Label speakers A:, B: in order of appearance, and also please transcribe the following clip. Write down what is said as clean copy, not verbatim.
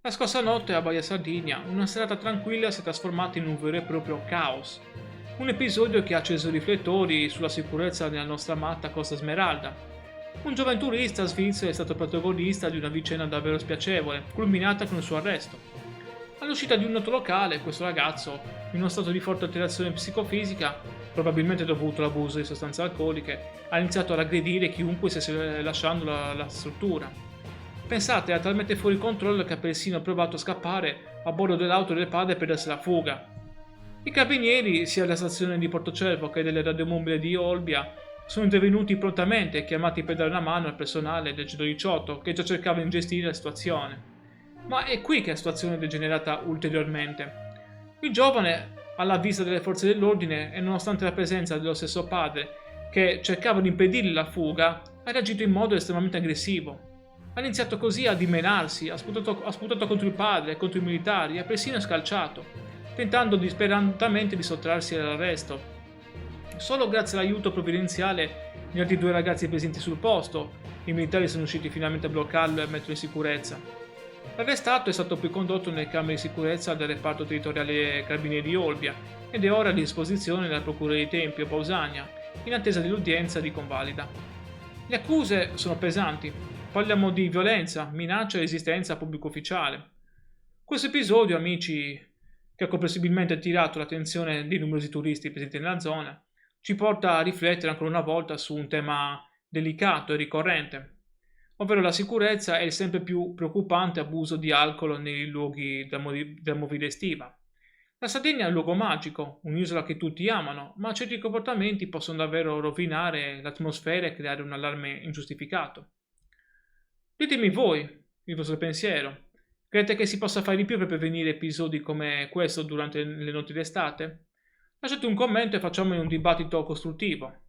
A: La scorsa notte a Baia Sardigna, una serata tranquilla si è trasformata in un vero e proprio caos. Un episodio che ha acceso i riflettori sulla sicurezza nella nostra amata Costa Smeralda. Un giovane turista svizzero è stato protagonista di una vicenda davvero spiacevole, culminata con il suo arresto. All'uscita di un noto locale, questo ragazzo, in uno stato di forte alterazione psicofisica, probabilmente dovuto all'abuso di sostanze alcoliche, ha iniziato ad aggredire chiunque stesse lasciando la struttura. Pensate, era talmente fuori controllo che ha persino provato a scappare a bordo dell'auto del padre per darsi la fuga. I carabinieri, sia della stazione di Portocervo che delle radiomobile di Olbia, sono intervenuti prontamente, chiamati per dare una mano al personale del 118 che già cercava di gestire la situazione. Ma è qui che la situazione è degenerata ulteriormente. Il giovane, alla vista delle forze dell'ordine e nonostante la presenza dello stesso padre che cercava di impedirgli la fuga, ha reagito in modo estremamente aggressivo. Ha iniziato così a dimenarsi, ha sputato contro il padre, contro i militari e ha persino scalciato, tentando disperatamente di sottrarsi all'arresto. Solo grazie all'aiuto provvidenziale di altri due ragazzi presenti sul posto, i militari sono riusciti finalmente a bloccarlo e a metterlo in sicurezza. L'arrestato è stato poi condotto nelle camere di sicurezza del reparto territoriale Carabinieri di Olbia ed è ora a disposizione della Procura di Tempio, Pausania, in attesa dell'udienza di convalida. Le accuse sono pesanti. Parliamo di violenza, minaccia e resistenza a pubblico ufficiale. Questo episodio, amici, che ha comprensibilmente attirato l'attenzione di numerosi turisti presenti nella zona, ci porta a riflettere ancora una volta su un tema delicato e ricorrente, ovvero la sicurezza e il sempre più preoccupante abuso di alcol nei luoghi della movida estiva. La Sardegna è un luogo magico, un'isola che tutti amano, ma certi comportamenti possono davvero rovinare l'atmosfera e creare un allarme ingiustificato. Ditemi voi il vostro pensiero. Credete che si possa fare di più per prevenire episodi come questo durante le notti d'estate? Lasciate un commento e facciamo un dibattito costruttivo.